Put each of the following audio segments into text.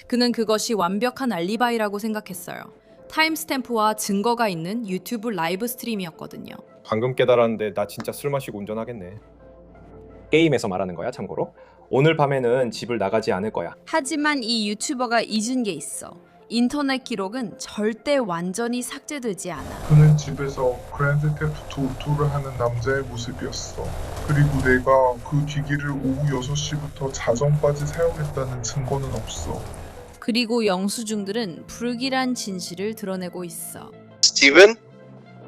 그는 그것이 완벽한 알리바이라고 생각했어요. 타임스탬프와 증거가 있는 유튜브 라이브 스트림이었거든요. 방금 깨달았는데 나 진짜 술 마시고 운전하겠네. 게임에서 말하는 거야, 참고로. 오늘 밤에는 집을 나가지 않을 거야. 하지만 이 유튜버가 잊은 게 있어. 인터넷 기록은 절대 완전히 삭제되지 않아. 그는 집에서 그랜드 테프트 오토를 하는 남자의 모습이었어. 그리고 내가 그 기기를 오후 6시부터 자정까지 사용했다는 증거는 없어. 그리고 영수증들은 불길한 진실을 드러내고 있어. 스티븐,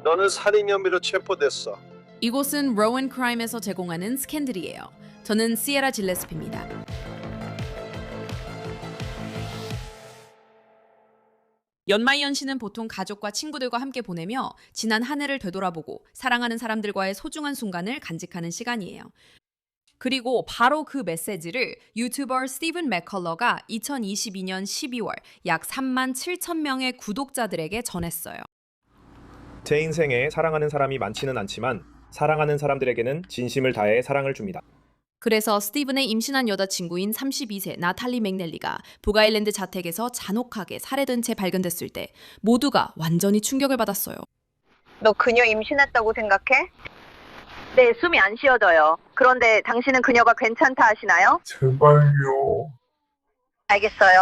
너는 살인 혐의로 체포됐어. 이곳은 로원 크라임에서 제공하는 스캔들이에요. 저는 시에라 질레스피입니다. 연말연시는 보통 가족과 친구들과 함께 보내며 지난 한 해를 되돌아보고 사랑하는 사람들과의 소중한 순간을 간직하는 시간이에요. 그리고 바로 그 메시지를 유튜버 스티븐 맥컬러가 2022년 12월 약 3만 7천 명의 구독자들에게 전했어요. 제 인생에 사랑하는 사람이 많지는 않지만 사랑하는 사람들에게는 진심을 다해 사랑을 줍니다. 그래서 스티븐의 임신한 여자친구인 32세 나탈리 맥넬리가 북아일랜드 자택에서 잔혹하게 살해된 채 발견됐을 때 모두가 완전히 충격을 받았어요. 너 그녀 임신했다고 생각해? 네, 숨이 안 쉬어져요. 그런데 당신은 그녀가 괜찮다 하시나요? 제발요. 알겠어요.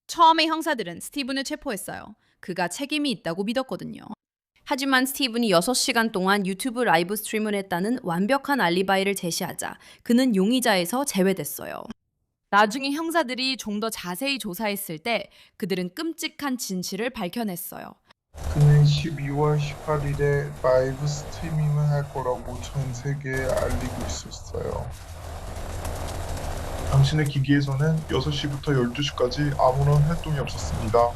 처음에 형사들은 스티븐을 체포했어요. 그가 책임이 있다고 믿었거든요. 하지만 스티븐이 6시간 동안 유튜브 라이브 스트림을 했다는 완벽한 알리바이를 제시하자 그는 용의자에서 제외됐어요. 나중에 형사들이 좀 더 자세히 조사했을 때 그들은 끔찍한 진실을 밝혀냈어요. 그는 12월 18일에 라이브 스트리밍을 할 거라고 전 세계에 알리고 있었어요. 당신의 기기에서는 6시부터 12시까지 아무런 활동이 없었습니다.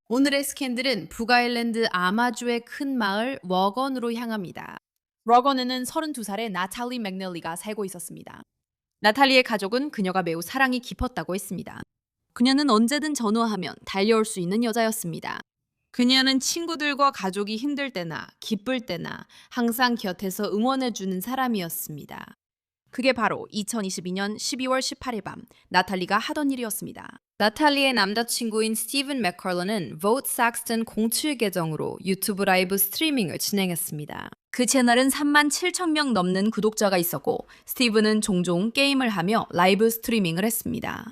오늘의 스캔들은 북아일랜드 아마주의 큰 마을 워건으로 향합니다. 워건에는 32살의 나탈리 맥넬리가 살고 있었습니다. 나탈리의 가족은 그녀가 매우 사랑이 깊었다고 했습니다. 그녀는 언제든 전화하면 달려올 수 있는 여자였습니다. 그녀는 친구들과 가족이 힘들 때나 기쁠 때나 항상 곁에서 응원해주는 사람이었습니다. 그게 바로 2022년 12월 18일 밤 나탈리가 하던 일이었습니다. 나탈리의 남자친구인 스티븐 맥컬러는 Vote Saxton 07 계정으로 유튜브 라이브 스트리밍을 진행했습니다. 그 채널은 3만 7천 명 넘는 구독자가 있었고 스티븐은 종종 게임을 하며 라이브 스트리밍을 했습니다.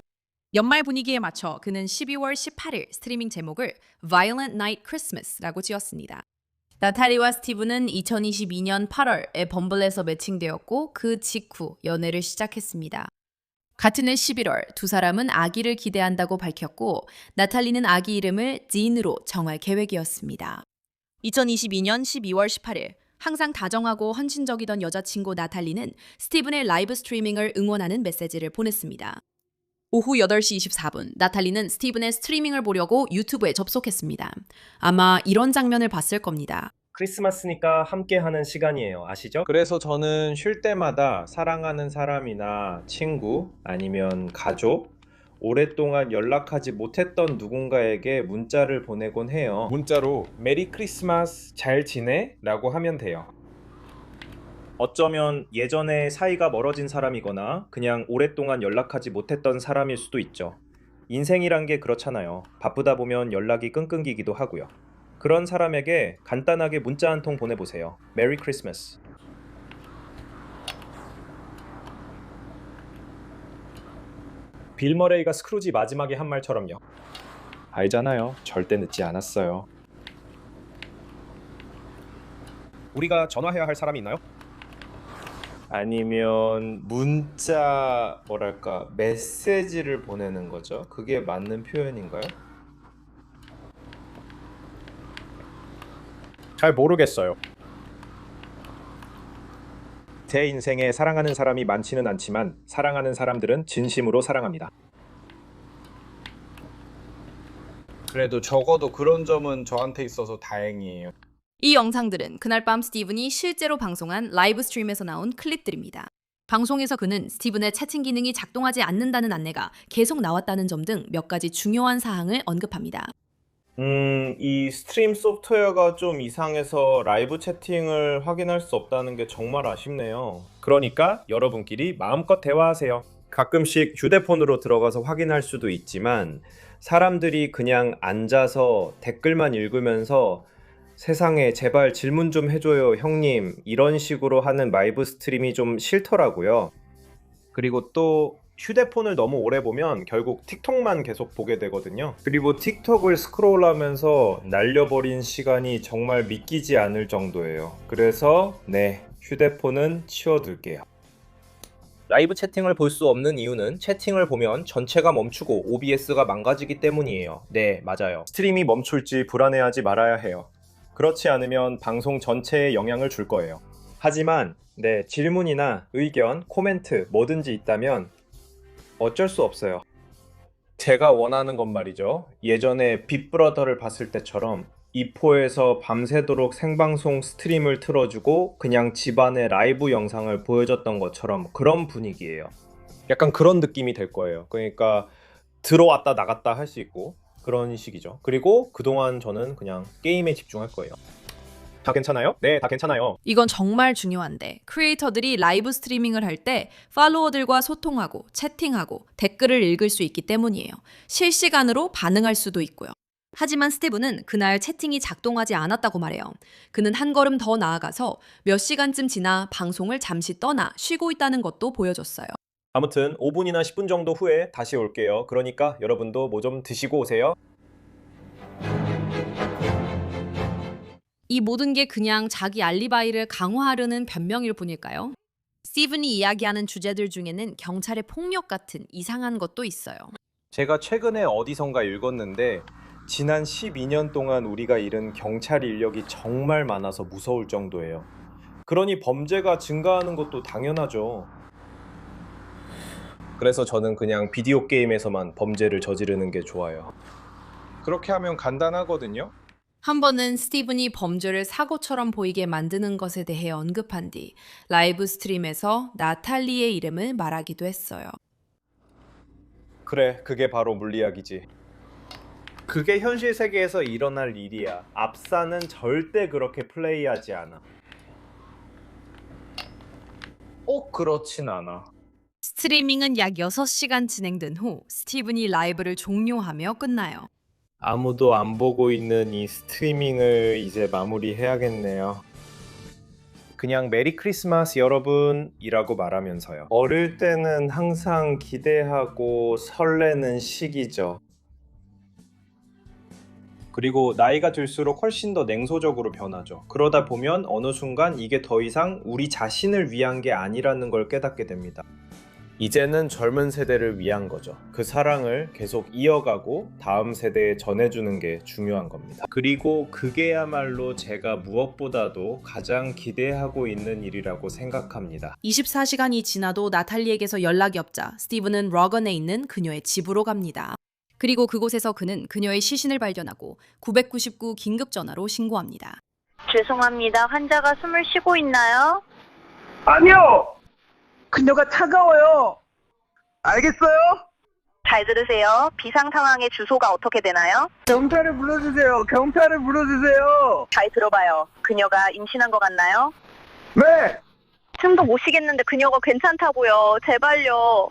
연말 분위기에 맞춰 그는 12월 18일 스트리밍 제목을 Violent Night Christmas라고 지었습니다. 나탈리와 스티븐은 2022년 8월에 범블에서 매칭되었고 그 직후 연애를 시작했습니다. 같은 해 11월 두 사람은 아기를 기대한다고 밝혔고 나탈리는 아기 이름을 딘으로 정할 계획이었습니다. 2022년 12월 18일 항상 다정하고 헌신적이던 여자친구 나탈리는 스티븐의 라이브 스트리밍을 응원하는 메시지를 보냈습니다. 오후 8시 24분 나탈리는 스티븐의 스트리밍을 보려고 유튜브에 접속했습니다. 아마 이런 장면을 봤을 겁니다. 크리스마스니까 함께하는 시간이에요. 아시죠? 그래서 저는 쉴 때마다 사랑하는 사람이나 친구 아니면 가족, 오랫동안 연락하지 못했던 누군가에게 문자를 보내곤 해요. 문자로 메리 크리스마스 잘 지내? 라고 하면 돼요. 어쩌면 예전에 사이가 멀어진 사람이거나 그냥 오랫동안 연락하지 못했던 사람일 수도 있죠. 인생이란 게 그렇잖아요. 바쁘다 보면 연락이 끙끙기기도 하고요. 그런 사람에게 간단하게 문자 한 통 보내보세요. 메리 크리스마스. 빌 머레이가 스크루지 마지막에 한 말처럼요. 알잖아요. 절대 늦지 않았어요. 우리가 전화해야 할 사람이 있나요? 아니면 문자 뭐랄까 메시지를 보내는 거죠. 그게 맞는 표현인가요? 잘 모르겠어요. 제 인생에 사랑하는 사람이 많지는 않지만 사랑하는 사람들은 진심으로 사랑합니다. 그래도 적어도 그런 점은 저한테 있어서 다행이에요. 이 영상들은 그날 밤 스티븐이 실제로 방송한 라이브 스트림에서 나온 클립들입니다. 방송에서 그는 스티븐의 채팅 기능이 작동하지 않는다는 안내가 계속 나왔다는 점 등 몇 가지 중요한 사항을 언급합니다. 이 스트림 소프트웨어가 좀 이상해서 라이브 채팅을 확인할 수 없다는 게 정말 아쉽네요. 그러니까 여러분끼리 마음껏 대화하세요. 가끔씩 휴대폰으로 들어가서 확인할 수도 있지만 사람들이 그냥 앉아서 댓글만 읽으면서 세상에 제발 질문 좀 해줘요 형님 이런 식으로 하는 라이브 스트림이 좀 싫더라고요. 그리고 또 휴대폰을 너무 오래 보면 결국 틱톡만 계속 보게 되거든요. 그리고 틱톡을 스크롤하면서 날려버린 시간이 정말 믿기지 않을 정도예요. 그래서 네, 휴대폰은 치워둘게요. 라이브 채팅을 볼 수 없는 이유는 채팅을 보면 전체가 멈추고 OBS가 망가지기 때문이에요. 네, 맞아요. 스트림이 멈출지 불안해하지 말아야 해요. 그렇지 않으면 방송 전체에 영향을 줄 거예요. 하지만 네, 질문이나 의견, 코멘트 뭐든지 있다면 어쩔 수 없어요. 제가 원하는 건 말이죠. 예전에 빅브러더를 봤을 때처럼 이포에서 밤새도록 생방송 스트림을 틀어주고 그냥 집안의 라이브 영상을 보여줬던 것처럼 그런 분위기예요. 약간 그런 느낌이 될 거예요. 그러니까 들어왔다 나갔다 할 수 있고 그런 식이죠. 그리고 그동안 저는 그냥 게임에 집중할 거예요. 다 괜찮아요? 네, 다 괜찮아요. 이건 정말 중요한데 크리에이터들이 라이브 스트리밍을 할 때 팔로워들과 소통하고 채팅하고 댓글을 읽을 수 있기 때문이에요. 실시간으로 반응할 수도 있고요. 하지만 스티브는 그날 채팅이 작동하지 않았다고 말해요. 그는 한 걸음 더 나아가서 몇 시간쯤 지나 방송을 잠시 떠나 쉬고 있다는 것도 보여줬어요. 아무튼 5분이나 10분 정도 후에 다시 올게요. 그러니까 여러분도 뭐 좀 드시고 오세요. 이 모든 게 그냥 자기 알리바이를 강화하려는 변명일 뿐일까요? 스티븐이 이야기하는 주제들 중에는 경찰의 폭력 같은 이상한 것도 있어요. 제가 최근에 어디선가 읽었는데 지난 12년 동안 우리가 잃은 경찰 인력이 정말 많아서 무서울 정도예요. 그러니 범죄가 증가하는 것도 당연하죠. 그래서 저는 그냥 비디오 게임에서만 범죄를 저지르는 게 좋아요. 그렇게 하면 간단하거든요. 한 번은 스티븐이 범죄를 사고처럼 보이게 만드는 것에 대해 언급한 뒤 라이브 스트림에서 나탈리의 이름을 말하기도 했어요. 그래, 그게 바로 물리학이지. 그게 현실 세계에서 일어날 일이야. 압사는 절대 그렇게 플레이하지 않아. 꼭 그렇진 않아. 스트리밍은 약 6시간 진행된 후 스티븐이 라이브를 종료하며 끝나요. 아무도 안 보고 있는 이 스트리밍을 이제 마무리해야겠네요. 그냥 메리 크리스마스 여러분이라고 말하면서요. 어릴 때는 항상 기대하고 설레는 시기죠. 그리고 나이가 들수록 훨씬 더 냉소적으로 변하죠. 그러다 보면 어느 순간 이게 더 이상 우리 자신을 위한 게 아니라는 걸 깨닫게 됩니다. 이제는 젊은 세대를 위한 거죠. 그 사랑을 계속 이어가고 다음 세대에 전해주는 게 중요한 겁니다. 그리고 그게야말로 제가 무엇보다도 가장 기대하고 있는 일이라고 생각합니다. 24시간이 지나도 나탈리에게서 연락이 없자 스티븐은 러건에 있는 그녀의 집으로 갑니다. 그리고 그곳에서 그는 그녀의 시신을 발견하고 999 긴급전화로 신고합니다. 죄송합니다. 환자가 숨을 쉬고 있나요? 아니요! 그녀가 차가워요! 알겠어요? 잘 들으세요. 비상 상황의 주소가 어떻게 되나요? 경찰을 불러주세요! 경찰을 불러주세요! 잘 들어봐요. 그녀가 임신한 것 같나요? 네! 숨도 못 쉬겠는데 그녀가 괜찮다고요. 제발요.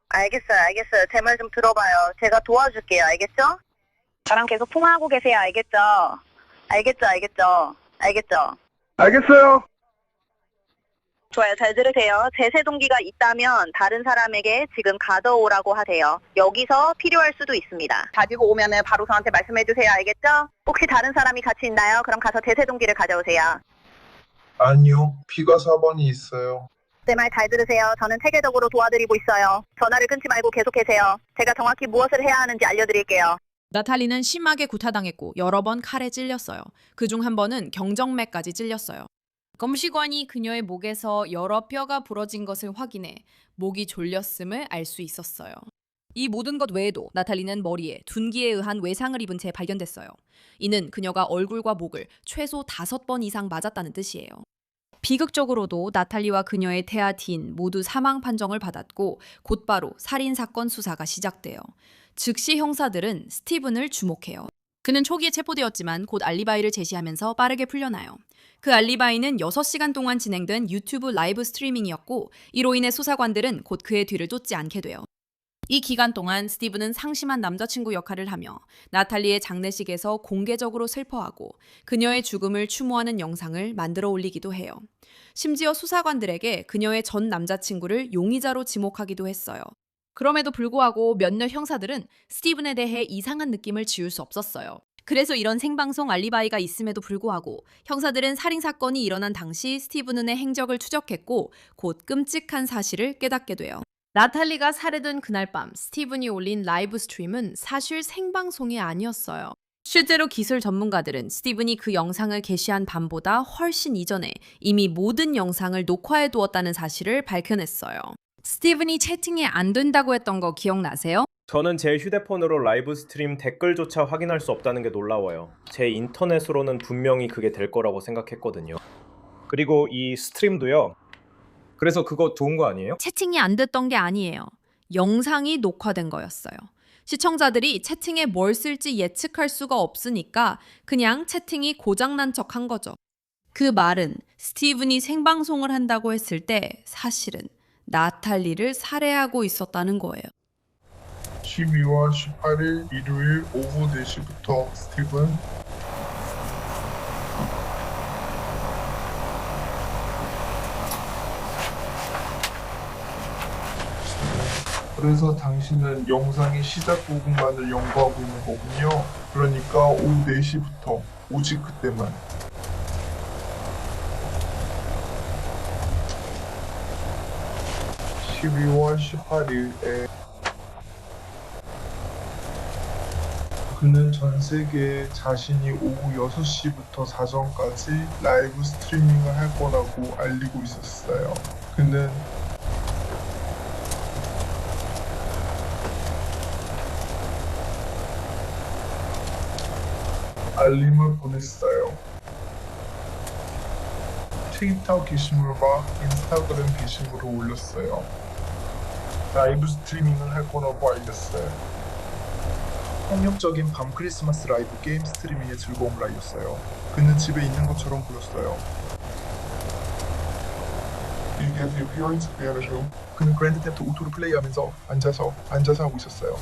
알겠어요. 제 말 좀 들어봐요. 제가 도와줄게요. 알겠죠? 저랑 계속 통화하고 계세요. 알겠죠? 알겠어요! 좋아요. 잘 들으세요. 제세 동기가 있다면 다른 사람에게 지금 가져오라고 하세요. 여기서 필요할 수도 있습니다. 가지고 오면은 바로 저한테 말씀해 주세요. 알겠죠? 혹시 다른 사람이 같이 있나요? 그럼 가서 제세 동기를 가져오세요. 아니요, 피가 4번이 있어요. 제 말 잘 들으세요. 저는 체계적으로 도와드리고 있어요. 전화를 끊지 말고 계속 계세요. 제가 정확히 무엇을 해야 하는지 알려드릴게요. 나탈리는 심하게 구타당했고 여러 번 칼에 찔렸어요. 그중 한 번은 경정맥까지 찔렸어요. 검시관이 그녀의 목에서 여러 뼈가 부러진 것을 확인해 목이 졸렸음을 알 수 있었어요. 이 모든 것 외에도 나탈리는 머리에 둔기에 의한 외상을 입은 채 발견됐어요. 이는 그녀가 얼굴과 목을 최소 5번 이상 맞았다는 뜻이에요. 비극적으로도 나탈리와 그녀의 태아 딘 모두 사망 판정을 받았고 곧바로 살인사건 수사가 시작돼요. 즉시 형사들은 스티븐을 주목해요. 그는 초기에 체포되었지만 곧 알리바이를 제시하면서 빠르게 풀려나요. 그 알리바이는 6시간 동안 진행된 유튜브 라이브 스트리밍이었고 이로 인해 수사관들은 곧 그의 뒤를 쫓지 않게 돼요. 이 기간 동안 스티븐은 상심한 남자친구 역할을 하며 나탈리의 장례식에서 공개적으로 슬퍼하고 그녀의 죽음을 추모하는 영상을 만들어 올리기도 해요. 심지어 수사관들에게 그녀의 전 남자친구를 용의자로 지목하기도 했어요. 그럼에도 불구하고 몇몇 형사들은 스티븐에 대해 이상한 느낌을 지울 수 없었어요. 그래서 이런 생방송 알리바이가 있음에도 불구하고 형사들은 살인사건이 일어난 당시 스티븐의 행적을 추적했고 곧 끔찍한 사실을 깨닫게 돼요. 나탈리가 살해된 그날 밤 스티븐이 올린 라이브 스트림은 사실 생방송이 아니었어요. 실제로 기술 전문가들은 스티븐이 그 영상을 게시한 밤보다 훨씬 이전에 이미 모든 영상을 녹화해 두었다는 사실을 밝혀냈어요. 스티븐이 채팅이 안 된다고 했던 거 기억나세요? 저는 제 휴대폰으로 라이브 스트림 댓글조차 확인할 수 없다는 게 놀라워요. 제 인터넷으로는 분명히 그게 될 거라고 생각했거든요. 그리고 이 스트림도요. 그래서 그거 좋은 거 아니에요? 채팅이 안 됐던 게 아니에요. 영상이 녹화된 거였어요. 시청자들이 채팅에 뭘 쓸지 예측할 수가 없으니까 그냥 채팅이 고장난 척 한 거죠. 그 말은 스티븐이 생방송을 한다고 했을 때 사실은 나탈리를 살해하고 있었다는 거예요. 12월 18일 일요일 오후 4시부터 스티븐 그래서 당신은 영상의 시작 부분만을 연구하고 있는 거군요. 그러니까 오후 4시부터 오직 그때만. (12월 18일에) 그는 전 세계에 자신이 오후 6시부터 사전까지 라이브 스트리밍을 할 거라고 알리고 있었어요. 그는 알림을 보냈어요. 트위터 게시물과 인스타그램 게시물을 올렸어요. 라이브 스트리밍을 할 거라고 알렸어요. 폭력적인 밤 크리스마스 라이브 게임 스트리밍의 즐거움을 알렸어요. 그는 집에 있는 것처럼 보였어요. 그는 그랜드 템트 오토를 플레이하면서 앉아서 하고 있었어요.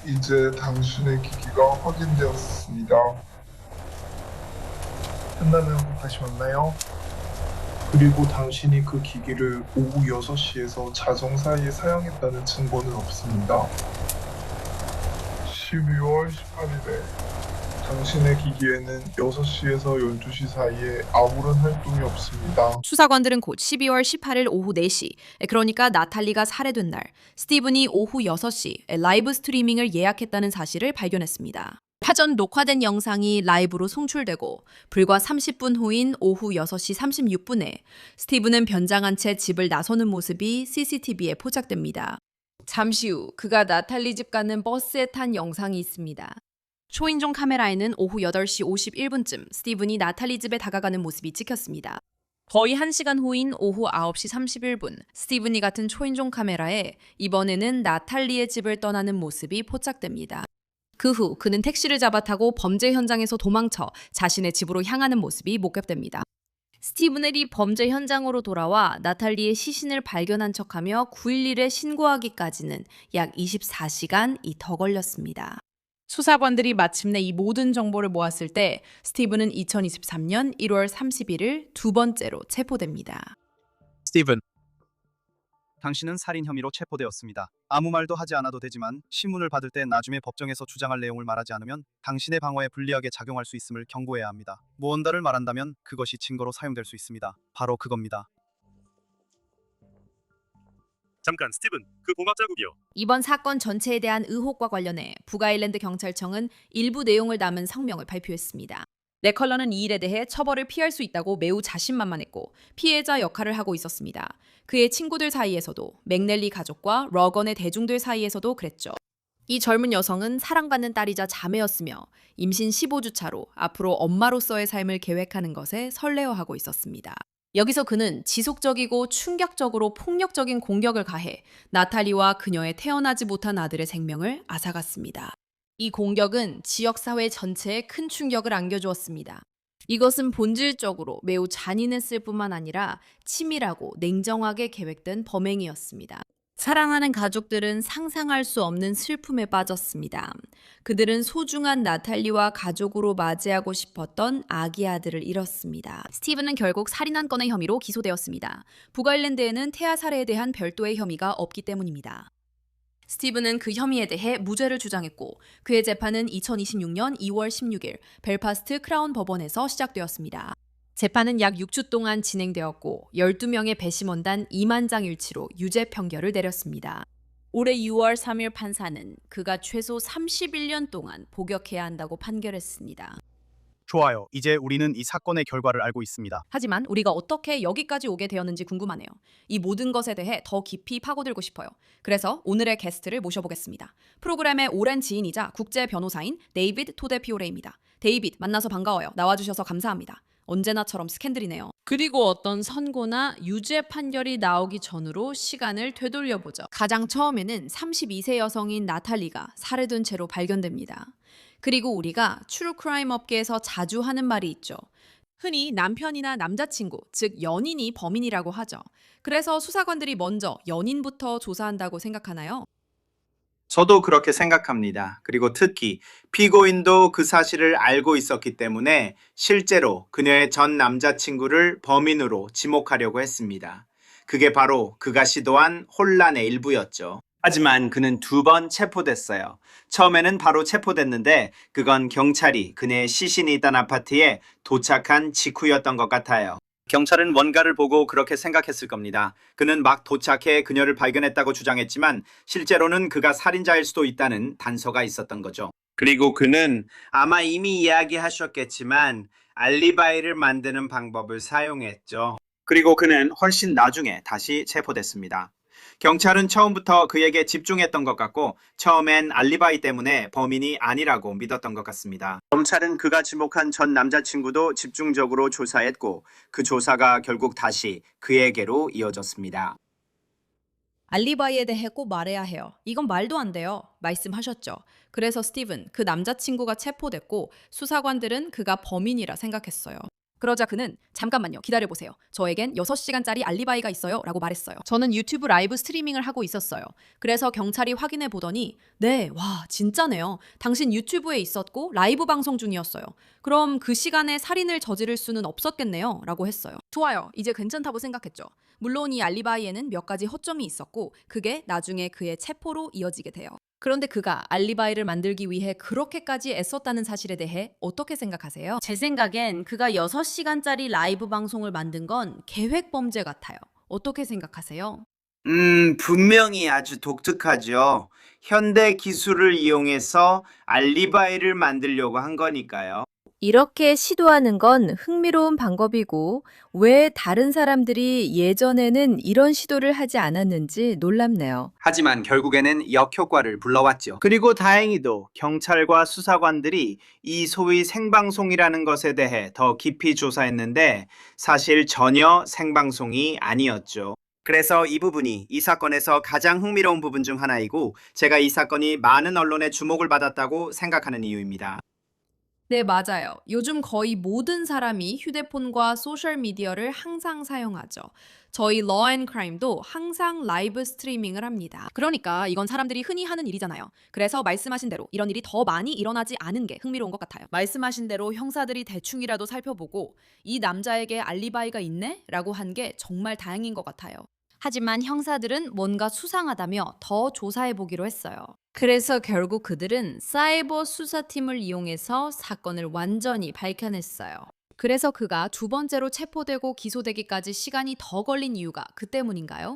이제 당신의 기기가 확인되었습니다. 끝나면 다시 만나요. 그리고 당신이 그 기기를 오후 6시에서 자정 사이에 사용했다는 증거는 없습니다. 12월 18일에 당신의 기기에는 6시에서 12시 사이에 아무런 활동이 없습니다. 수사관들은 곧 12월 18일 오후 4시, 그러니까 나탈리가 살해된 날, 스티븐이 오후 6시 라이브 스트리밍을 예약했다는 사실을 발견했습니다. 사전 녹화된 영상이 라이브로 송출되고 불과 30분 후인 오후 6시 36분에 스티븐은 변장한 채 집을 나서는 모습이 CCTV에 포착됩니다. 잠시 후 그가 나탈리 집 가는 버스에 탄 영상이 있습니다. 초인종 카메라에는 오후 8시 51분쯤 스티븐이 나탈리 집에 다가가는 모습이 찍혔습니다. 거의 1시간 후인 오후 9시 31분, 스티븐이 같은 초인종 카메라에 이번에는 나탈리의 집을 떠나는 모습이 포착됩니다. 그 후 그는 택시를 잡아 타고 범죄 현장에서 도망쳐 자신의 집으로 향하는 모습이 목격됩니다. 스티븐이 범죄 현장으로 돌아와 나탈리의 시신을 발견한 척하며 911에 신고하기까지는 약 24시간이 더 걸렸습니다. 수사관들이 마침내 이 모든 정보를 모았을 때 스티븐은 2023년 1월 31일 두 번째로 체포됩니다. 스티븐, 당신은 살인 혐의로 체포되었습니다. 아무 말도 하지 않아도 되지만 신문을 받을 때 나중에 법정에서 주장할 내용을 말하지 않으면 당신의 방어에 불리하게 작용할 수 있음을 경고해야 합니다. 무언가를 말한다면 그것이 증거로 사용될 수 있습니다. 바로 그겁니다. 잠깐 스티븐, 그 고막 자국이요. 이번 사건 전체에 대한 의혹과 관련해 북아일랜드 경찰청은 일부 내용을 담은 성명을 발표했습니다. 네컬러는 이 일에 대해 처벌을 피할 수 있다고 매우 자신만만했고 피해자 역할을 하고 있었습니다. 그의 친구들 사이에서도 맥넬리 가족과 러건의 대중들 사이에서도 그랬죠. 이 젊은 여성은 사랑받는 딸이자 자매였으며 임신 15주 차로 앞으로 엄마로서의 삶을 계획하는 것에 설레어하고 있었습니다. 여기서 그는 지속적이고 충격적으로 폭력적인 공격을 가해 나탈리와 그녀의 태어나지 못한 아들의 생명을 앗아갔습니다. 이 공격은 지역사회 전체에 큰 충격을 안겨주었습니다. 이것은 본질적으로 매우 잔인했을 뿐만 아니라 치밀하고 냉정하게 계획된 범행이었습니다. 사랑하는 가족들은 상상할 수 없는 슬픔에 빠졌습니다. 그들은 소중한 나탈리와 가족으로 맞이하고 싶었던 아기 아들을 잃었습니다. 스티븐은 결국 살인 한 건의 혐의로 기소되었습니다. 북아일랜드에는 태아 살해에 대한 별도의 혐의가 없기 때문입니다. 스티븐은 그 혐의에 대해 무죄를 주장했고 그의 재판은 2026년 2월 16일 벨파스트 크라운 법원에서 시작되었습니다. 재판은 약 6주 동안 진행되었고 12명의 배심원단 2만 장 일치로 유죄 판결을 내렸습니다. 올해 6월 3일 판사는 그가 최소 31년 동안 복역해야 한다고 판결했습니다. 좋아요. 이제 우리는 이 사건의 결과를 알고 있습니다. 하지만 우리가 어떻게 여기까지 오게 되었는지 궁금하네요. 이 모든 것에 대해 더 깊이 파고들고 싶어요. 그래서 오늘의 게스트를 모셔보겠습니다. 프로그램의 오랜 지인이자 국제 변호사인 데이비드 토데피오레입니다. 데이비드, 만나서 반가워요. 나와주셔서 감사합니다. 언제나처럼 스캔들이네요. 그리고 어떤 선고나 유죄 판결이 나오기 전으로 시간을 되돌려보죠. 가장 처음에는 32세 여성인 나탈리가 살해된 채로 발견됩니다. 그리고 우리가 트루크라임 업계에서 자주 하는 말이 있죠. 흔히 남편이나 남자친구, 즉 연인이 범인이라고 하죠. 그래서 수사관들이 먼저 연인부터 조사한다고 생각하나요? 저도 그렇게 생각합니다. 그리고 특히 피고인도 그 사실을 알고 있었기 때문에 실제로 그녀의 전 남자친구를 범인으로 지목하려고 했습니다. 그게 바로 그가 시도한 혼란의 일부였죠. 하지만 그는 2번 체포됐어요. 처음에는 바로 체포됐는데 그건 경찰이 그녀의 시신이 있던 아파트에 도착한 직후였던 것 같아요. 경찰은 뭔가를 보고 그렇게 생각했을 겁니다. 그는 막 도착해 그녀를 발견했다고 주장했지만 실제로는 그가 살인자일 수도 있다는 단서가 있었던 거죠. 그리고 그는 아마 이미 이야기하셨겠지만 알리바이를 만드는 방법을 사용했죠. 그리고 그는 훨씬 나중에 다시 체포됐습니다. 경찰은 처음부터 그에게 집중했던 것 같고 처음엔 알리바이 때문에 범인이 아니라고 믿었던 것 같습니다. 검찰은 그가 지목한 전 남자친구도 집중적으로 조사했고 그 조사가 결국 다시 그에게로 이어졌습니다. 알리바이에 대해 꼭 말해야 해요. 이건 말도 안 돼요. 말씀하셨죠. 그래서 스티븐, 그 남자친구가 체포됐고 수사관들은 그가 범인이라 생각했어요. 그러자 그는 잠깐만요. 기다려보세요. 저에겐 6시간짜리 알리바이가 있어요. 라고 말했어요. 저는 유튜브 라이브 스트리밍을 하고 있었어요. 그래서 경찰이 확인해 보더니 네, 와, 진짜네요. 당신 유튜브에 있었고 라이브 방송 중이었어요. 그럼 그 시간에 살인을 저지를 수는 없었겠네요. 라고 했어요. 좋아요. 이제 괜찮다고 생각했죠. 물론 이 알리바이에는 몇 가지 허점이 있었고 그게 나중에 그의 체포로 이어지게 돼요. 그런데 그가 알리바이를 만들기 위해 그렇게까지 애썼다는 사실에 대해 어떻게 생각하세요? 제 생각엔 그가 6시간짜리 라이브 방송을 만든 건 계획 범죄 같아요. 어떻게 생각하세요? 분명히 아주 독특하죠. 현대 기술을 이용해서 알리바이를 만들려고 한 거니까요. 이렇게 시도하는 건 흥미로운 방법이고 왜 다른 사람들이 예전에는 이런 시도를 하지 않았는지 놀랍네요. 하지만 결국에는 역효과를 불러왔죠. 그리고 다행히도 경찰과 수사관들이 이 소위 생방송이라는 것에 대해 더 깊이 조사했는데 사실 전혀 생방송이 아니었죠. 그래서 이 부분이 이 사건에서 가장 흥미로운 부분 중 하나이고 제가 이 사건이 많은 언론의 주목을 받았다고 생각하는 이유입니다. 네, 맞아요. 요즘 거의 모든 사람이 휴대폰과 소셜미디어를 항상 사용하죠. 저희 Law and Crime도 항상 라이브 스트리밍을 합니다. 그러니까 이건 사람들이 흔히 하는 일이잖아요. 그래서 말씀하신 대로 이런 일이 더 많이 일어나지 않은 게 흥미로운 것 같아요. 말씀하신 대로 형사들이 대충이라도 살펴보고 이 남자에게 알리바이가 있네? 라고 한 게 정말 다행인 것 같아요. 하지만 형사들은 뭔가 수상하다며 더 조사해보기로 했어요. 그래서 결국 그들은 사이버 수사팀을 이용해서 사건을 완전히 밝혀냈어요. 그래서 그가 2번째로 체포되고 기소되기까지 시간이 더 걸린 이유가 그 때문인가요?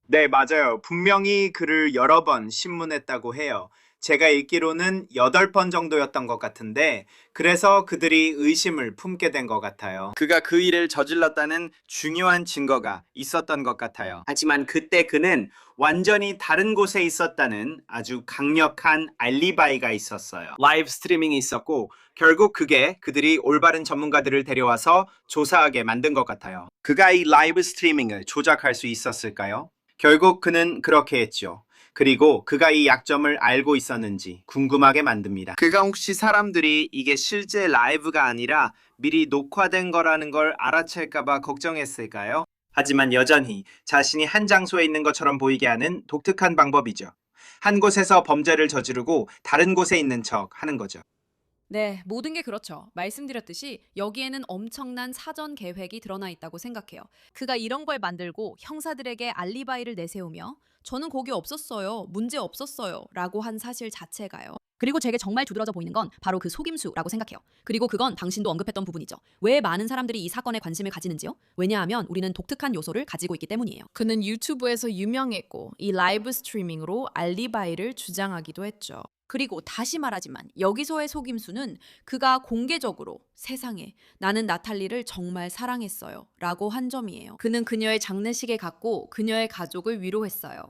네, 맞아요. 분명히 그를 여러 번 신문했다고 해요. 제가 읽기로는 8번 정도였던 것 같은데 그래서 그들이 의심을 품게 된 것 같아요. 그가 그 일을 저질렀다는 중요한 증거가 있었던 것 같아요. 하지만 그때 그는 완전히 다른 곳에 있었다는 아주 강력한 알리바이가 있었어요. 라이브 스트리밍이 있었고 결국 그게 그들이 올바른 전문가들을 데려와서 조사하게 만든 것 같아요. 그가 이 라이브 스트리밍을 조작할 수 있었을까요? 결국 그는 그렇게 했죠. 그리고 그가 이 약점을 알고 있었는지 궁금하게 만듭니다. 그가 혹시 사람들이 이게 실제 라이브가 아니라 미리 녹화된 거라는 걸 알아챌까 봐 걱정했을까요? 하지만 여전히 자신이 한 장소에 있는 것처럼 보이게 하는 독특한 방법이죠. 한 곳에서 범죄를 저지르고 다른 곳에 있는 척 하는 거죠. 네, 모든 게 그렇죠. 말씀드렸듯이 여기에는 엄청난 사전 계획이 드러나 있다고 생각해요. 그가 이런 걸 만들고 형사들에게 알리바이를 내세우며 저는 거기 없었어요. 문제 없었어요. 라고 한 사실 자체가요. 그리고 제게 정말 두드러져 보이는 건 바로 그 속임수라고 생각해요. 그리고 그건 당신도 언급했던 부분이죠. 왜 많은 사람들이 이 사건에 관심을 가지는지요? 왜냐하면 우리는 독특한 요소를 가지고 있기 때문이에요. 그는 유튜브에서 유명했고 이 라이브 스트리밍으로 알리바이를 주장하기도 했죠. 그리고 다시 말하지만 여기서의 속임수는 그가 공개적으로 세상에 나는 나탈리를 정말 사랑했어요 라고 한 점이에요. 그는 그녀의 장례식에 갔고 그녀의 가족을 위로했어요.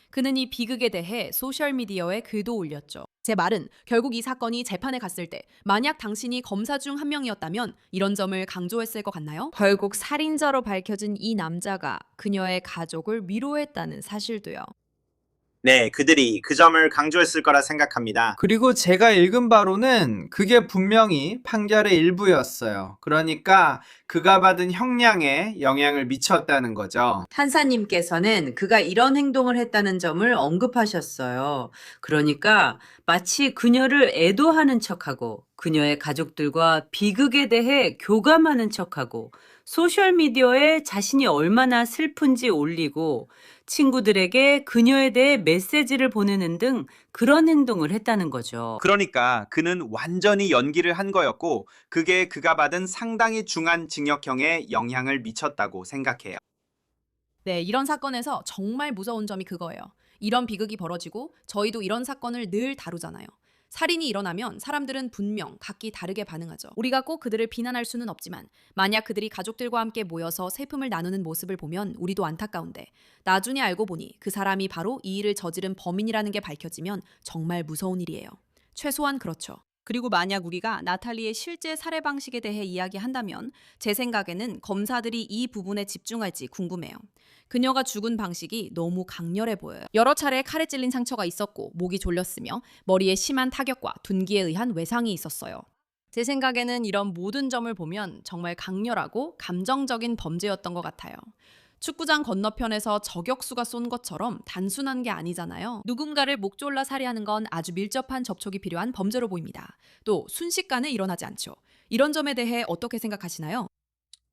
그는 이 비극에 대해 소셜미디어에 글도 올렸죠. 제 말은 결국 이 사건이 재판에 갔을 때 만약 당신이 검사 중 한 명이었다면 이런 점을 강조했을 것 같나요? 결국 살인자로 밝혀진 이 남자가 그녀의 가족을 위로했다는 사실도요. 네, 그들이 그 점을 강조했을 거라 생각합니다. 그리고 제가 읽은 바로는 그게 분명히 판결의 일부였어요. 그러니까 그가 받은 형량에 영향을 미쳤다는 거죠. 판사님께서는 그가 이런 행동을 했다는 점을 언급하셨어요. 그러니까 마치 그녀를 애도하는 척하고 그녀의 가족들과 비극에 대해 교감하는 척하고 소셜미디어에 자신이 얼마나 슬픈지 올리고 친구들에게 그녀에 대해 메시지를 보내는 등 그런 행동을 했다는 거죠. 그러니까 그는 완전히 연기를 한 거였고 그게 그가 받은 상당히 중한 징역형에 영향을 미쳤다고 생각해요. 네, 이런 사건에서 정말 무서운 점이 그거예요. 이런 비극이 벌어지고 저희도 이런 사건을 늘 다루잖아요. 살인이 일어나면 사람들은 분명 각기 다르게 반응하죠. 우리가 꼭 그들을 비난할 수는 없지만 만약 그들이 가족들과 함께 모여서 슬픔을 나누는 모습을 보면 우리도 안타까운데 나중에 알고 보니 그 사람이 바로 이 일을 저지른 범인이라는 게 밝혀지면 정말 무서운 일이에요. 최소한 그렇죠. 그리고 만약 우리가 나탈리의 실제 살해 방식에 대해 이야기한다면 제 생각에는 검사들이 이 부분에 집중할지 궁금해요. 그녀가 죽은 방식이 너무 강렬해 보여요. 여러 차례 칼에 찔린 상처가 있었고 목이 졸렸으며 머리에 심한 타격과 둔기에 의한 외상이 있었어요. 제 생각에는 이런 모든 점을 보면 정말 강렬하고 감정적인 범죄였던 것 같아요. 축구장 건너편에서 저격수가 쏜 것처럼 단순한 게 아니잖아요. 누군가를 목 졸라 살해하는 건 아주 밀접한 접촉이 필요한 범죄로 보입니다. 또 순식간에 일어나지 않죠. 이런 점에 대해 어떻게 생각하시나요?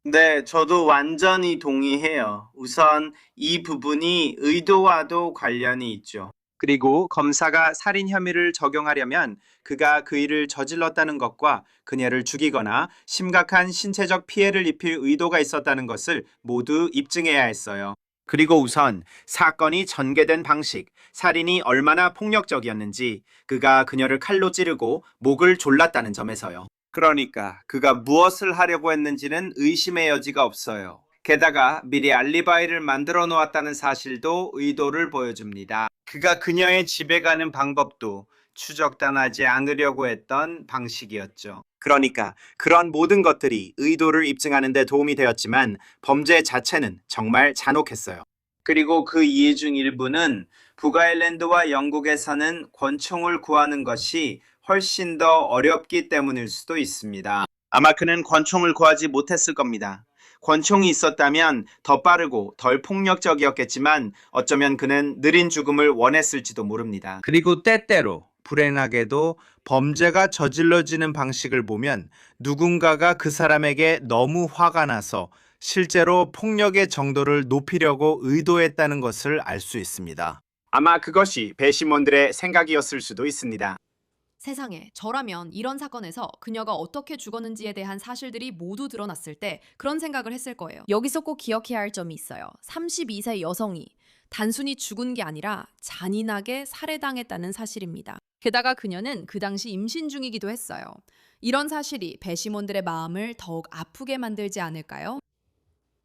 네, 저도 완전히 동의해요. 우선 이 부분이 의도와도 관련이 있죠. 그리고 검사가 살인 혐의를 적용하려면 그가 그 일을 저질렀다는 것과 그녀를 죽이거나 심각한 신체적 피해를 입힐 의도가 있었다는 것을 모두 입증해야 했어요. 그리고 우선 사건이 전개된 방식, 살인이 얼마나 폭력적이었는지, 그가 그녀를 칼로 찌르고 목을 졸랐다는 점에서요. 그러니까 그가 무엇을 하려고 했는지는 의심의 여지가 없어요. 게다가 미리 알리바이를 만들어 놓았다는 사실도 의도를 보여줍니다. 그가 그녀의 집에 가는 방법도 추적당하지 않으려고 했던 방식이었죠. 그러니까 그런 모든 것들이 의도를 입증하는 데 도움이 되었지만 범죄 자체는 정말 잔혹했어요. 그리고 그 이유 중 일부는 북아일랜드와 영국에서는 권총을 구하는 것이 훨씬 더 어렵기 때문일 수도 있습니다. 아마 그는 권총을 구하지 못했을 겁니다. 권총이 있었다면 더 빠르고 덜 폭력적이었겠지만 어쩌면 그는 느린 죽음을 원했을지도 모릅니다. 그리고 때때로 불행하게도 범죄가 저질러지는 방식을 보면 누군가가 그 사람에게 너무 화가 나서 실제로 폭력의 정도를 높이려고 의도했다는 것을 알 수 있습니다. 아마 그것이 배심원들의 생각이었을 수도 있습니다. 세상에, 저라면 이런 사건에서 그녀가 어떻게 죽었는지에 대한 사실들이 모두 드러났을 때 그런 생각을 했을 거예요. 여기서 꼭 기억해야 할 점이 있어요. 32세 여성이 단순히 죽은 게 아니라 잔인하게 살해당했다는 사실입니다. 게다가 그녀는 그 당시 임신 중이기도 했어요. 이런 사실이 배심원들의 마음을 더욱 아프게 만들지 않을까요?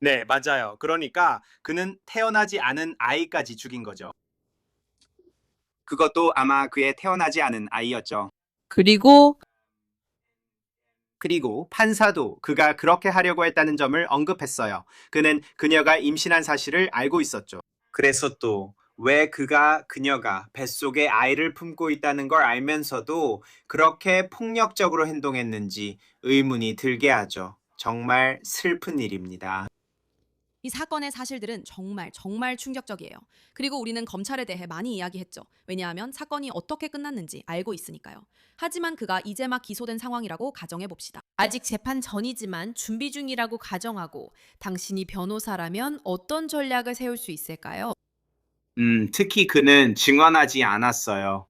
네, 맞아요. 그러니까 그는 태어나지 않은 아이까지 죽인 거죠. 그것도 아마 그의 태어나지 않은 아이였죠. 그리고 판사도 그가 그렇게 하려고 했다는 점을 언급했어요. 그는 그녀가 임신한 사실을 알고 있었죠. 그래서 또 왜 그녀가 뱃속에 아이를 품고 있다는 걸 알면서도 그렇게 폭력적으로 행동했는지 의문이 들게 하죠. 정말 슬픈 일입니다. 이 사건의 사실들은 정말 충격적이에요. 그리고 우리는 검찰에 대해 많이 이야기했죠. 왜냐하면 사건이 어떻게 끝났는지 알고 있으니까요. 하지만 그가 이제 막 기소된 상황이라고 가정해 봅시다. 아직 재판 전이지만 준비 중이라고 가정하고 당신이 변호사라면 어떤 전략을 세울 수 있을까요? 특히 그는 증언하지 않았어요.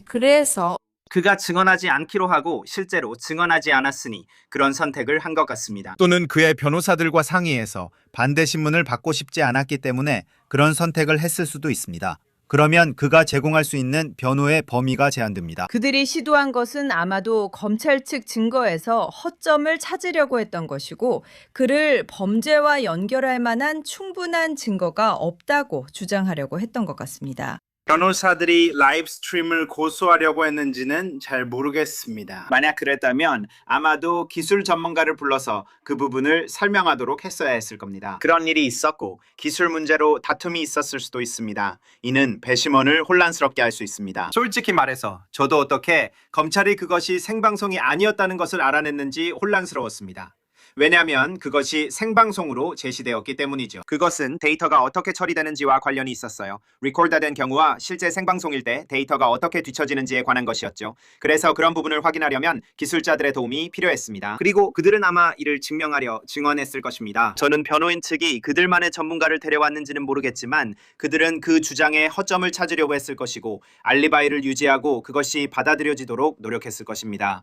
그래서 그가 증언하지 않기로 하고 실제로 증언하지 않았으니 그런 선택을 한 것 같습니다. 또는 그의 변호사들과 상의해서 반대 신문을 받고 싶지 않았기 때문에 그런 선택을 했을 수도 있습니다. 그러면 그가 제공할 수 있는 변호의 범위가 제한됩니다. 그들이 시도한 것은 아마도 검찰 측 증거에서 허점을 찾으려고 했던 것이고 그를 범죄와 연결할 만한 충분한 증거가 없다고 주장하려고 했던 것 같습니다. 변호사들이 라이브 스트림을 고소하려고 했는지는 잘 모르겠습니다. 만약 그랬다면 아마도 기술 전문가를 불러서 그 부분을 설명하도록 했어야 했을 겁니다. 그런 일이 있었고 기술 문제로 다툼이 있었을 수도 있습니다. 이는 배심원을 혼란스럽게 할 수 있습니다. 솔직히 말해서 저도 어떻게 검찰이 그것이 생방송이 아니었다는 것을 알아냈는지 혼란스러웠습니다. 왜냐하면 그것이 생방송으로 제시되었기 때문이죠. 그것은 데이터가 어떻게 처리되는지와 관련이 있었어요. 리코더된 경우와 실제 생방송일 때 데이터가 어떻게 뒤처지는지에 관한 것이었죠. 그래서 그런 부분을 확인하려면 기술자들의 도움이 필요했습니다. 그리고 그들은 아마 이를 증명하려 증언했을 것입니다. 저는 변호인 측이 그들만의 전문가를 데려왔는지는 모르겠지만 그들은 그 주장에 허점을 찾으려고 했을 것이고 알리바이를 유지하고 그것이 받아들여지도록 노력했을 것입니다.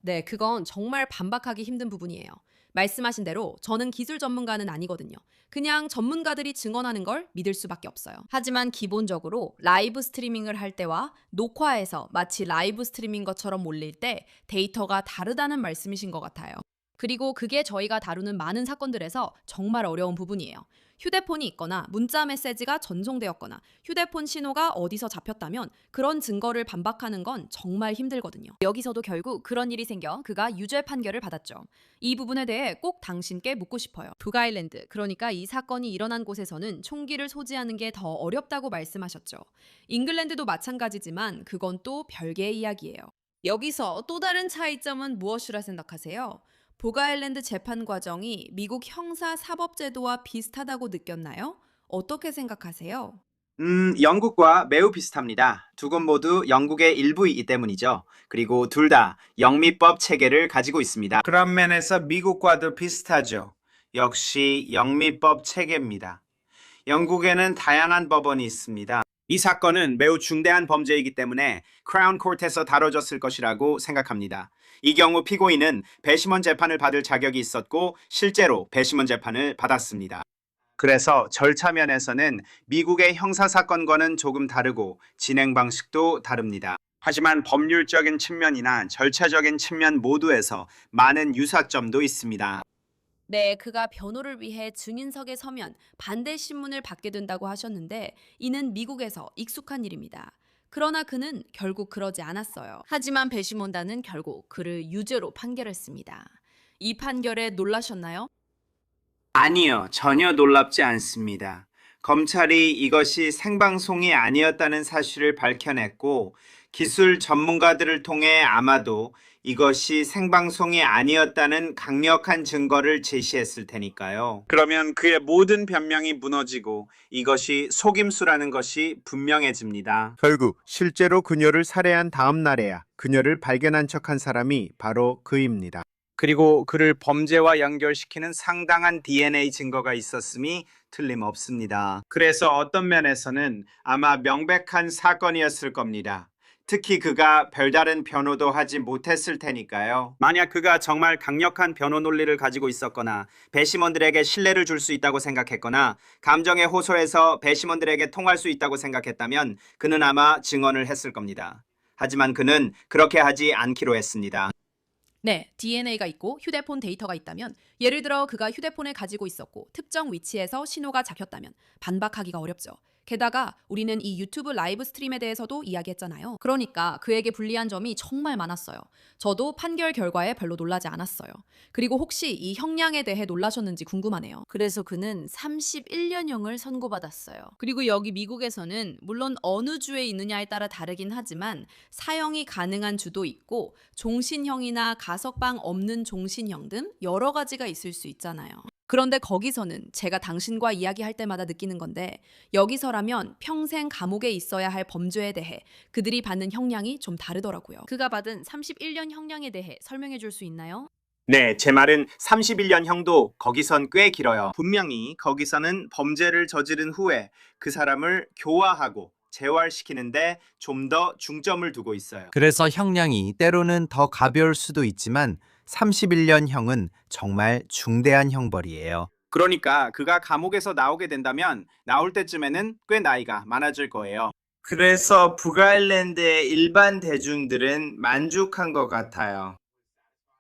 네, 그건 정말 반박하기 힘든 부분이에요. 말씀하신 대로 저는 기술 전문가는 아니거든요. 그냥 전문가들이 증언하는 걸 믿을 수밖에 없어요. 하지만 기본적으로 라이브 스트리밍을 할 때와 녹화해서 마치 라이브 스트리밍 것처럼 올릴 때 데이터가 다르다는 말씀이신 것 같아요. 그리고 그게 저희가 다루는 많은 사건들에서 정말 어려운 부분이에요. 휴대폰이 있거나 문자 메시지가 전송되었거나 휴대폰 신호가 어디서 잡혔다면 그런 증거를 반박하는 건 정말 힘들거든요. 여기서도 결국 그런 일이 생겨 그가 유죄 판결을 받았죠. 이 부분에 대해 꼭 당신께 묻고 싶어요. 북아일랜드, 그러니까 이 사건이 일어난 곳에서는 총기를 소지하는 게 더 어렵다고 말씀하셨죠. 잉글랜드도 마찬가지지만 그건 또 별개의 이야기예요. 여기서 또 다른 차이점은 무엇이라 생각하세요? 북아일랜드 재판 과정이 미국 형사 사법제도와 비슷하다고 느꼈나요? 어떻게 생각하세요? 영국과 매우 비슷합니다. 두 곳 모두 영국의 일부이기 때문이죠. 그리고 둘 다 영미법 체계를 가지고 있습니다. 그런 면에서 미국과도 비슷하죠. 역시 영미법 체계입니다. 영국에는 다양한 법원이 있습니다. 이 사건은 매우 중대한 범죄이기 때문에 크라운 콜트에서 다뤄졌을 것이라고 생각합니다. 이 경우 피고인은 배심원 재판을 받을 자격이 있었고 실제로 배심원 재판을 받았습니다. 그래서 절차 면에서는 미국의 형사사건과는 조금 다르고 진행 방식도 다릅니다. 하지만 법률적인 측면이나 절차적인 측면 모두에서 많은 유사점도 있습니다. 네, 그가 변호를 위해 증인석에 서면 반대 신문을 받게 된다고 하셨는데 이는 미국에서 익숙한 일입니다. 그러나 그는 결국 그러지 않았어요. 하지만 배심원단은 결국 그를 유죄로 판결했습니다. 이 판결에 놀라셨나요? 아니요, 전혀 놀랍지 않습니다. 검찰이 이것이 생방송이 아니었다는 사실을 밝혀냈고 기술 전문가들을 통해 아마도 이것이 생방송이 아니었다는 강력한 증거를 제시했을 테니까요. 그러면 그의 모든 변명이 무너지고 이것이 속임수라는 것이 분명해집니다. 결국 실제로 그녀를 살해한 다음 날에야 그녀를 발견한 척한 사람이 바로 그입니다. 그리고 그를 범죄와 연결시키는 상당한 DNA 증거가 있었음이 틀림없습니다. 그래서 어떤 면에서는 아마 명백한 사건이었을 겁니다. 특히 그가 별다른 변호도 하지 못했을 테니까요. 만약 그가 정말 강력한 변호 논리를 가지고 있었거나 배심원들에게 신뢰를 줄 수 있다고 생각했거나 감정에 호소해서 배심원들에게 통할 수 있다고 생각했다면 그는 아마 증언을 했을 겁니다. 하지만 그는 그렇게 하지 않기로 했습니다. 네, DNA가 있고 휴대폰 데이터가 있다면 예를 들어 그가 휴대폰을 가지고 있었고 특정 위치에서 신호가 잡혔다면 반박하기가 어렵죠. 게다가 우리는 이 유튜브 라이브 스트림에 대해서도 이야기했잖아요. 그러니까 그에게 불리한 점이 정말 많았어요. 저도 판결 결과에 별로 놀라지 않았어요. 그리고 혹시 이 형량에 대해 놀라셨는지 궁금하네요. 그래서 그는 31년형을 선고받았어요. 그리고 여기 미국에서는 물론 어느 주에 있느냐에 따라 다르긴 하지만 사형이 가능한 주도 있고 종신형이나 가석방 없는 종신형 등 여러 가지가 있을 수 있잖아요. 그런데 거기서는 제가 당신과 이야기할 때마다 느끼는 건데 여기서라면 평생 감옥에 있어야 할 범죄에 대해 그들이 받는 형량이 좀 다르더라고요. 그가 받은 31년 형량에 대해 설명해 줄 수 있나요? 네, 제 말은 31년형도 거기선 꽤 길어요. 분명히 거기서는 범죄를 저지른 후에 그 사람을 교화하고 재활시키는데 좀 더 중점을 두고 있어요. 그래서 형량이 때로는 더 가벼울 수도 있지만 31년형은 정말 중대한 형벌이에요. 그러니까 그가 감옥에서 나오게 된다면 나올 때쯤에는 꽤 나이가 많아질 거예요. 그래서 북아일랜드의 일반 대중들은 만족한 것 같아요.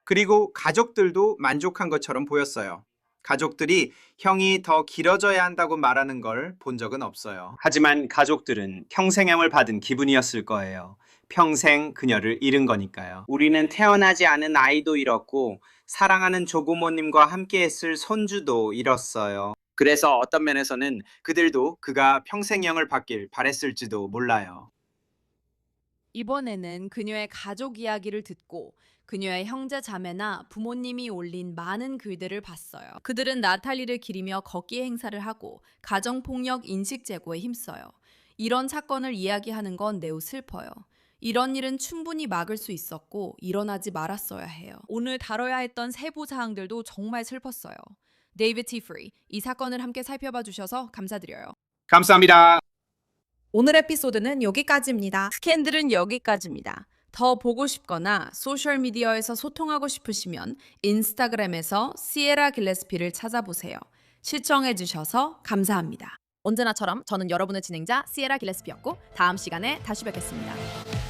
그리고 가족들도 만족한 것처럼 보였어요. 가족들이 형이 더 길어져야 한다고 말하는 걸 본 적은 없어요. 하지만 가족들은 평생형을 받은 기분이었을 거예요. 평생 그녀를 잃은 거니까요. 우리는 태어나지 않은 아이도 잃었고 사랑하는 조부모님과 함께 했을 손주도 잃었어요. 그래서 어떤 면에서는 그들도 그가 평생형을 받길 바랬을지도 몰라요. 이번에는 그녀의 가족 이야기를 듣고 그녀의 형제 자매나 부모님이 올린 많은 글들을 봤어요. 그들은 나탈리를 기리며 걷기 행사를 하고 가정폭력 인식 제고에 힘써요. 이런 사건을 이야기하는 건 매우 슬퍼요. 이런 일은 충분히 막을 수 있었고 일어나지 말았어야 해요. 오늘 다뤄야 했던 세부 사항들도 정말 슬펐어요. 데이비드 T. 프리, 이 사건을 함께 살펴봐 주셔서 감사드려요. 감사합니다. 오늘 에피소드는 여기까지입니다. 스캔들은 여기까지입니다. 더 보고 싶거나 소셜미디어에서 소통하고 싶으시면 인스타그램에서 시에라 길레스피를 찾아보세요. 시청해주셔서 감사합니다. 언제나처럼 저는 여러분의 진행자 시에라 길레스피였고 다음 시간에 다시 뵙겠습니다.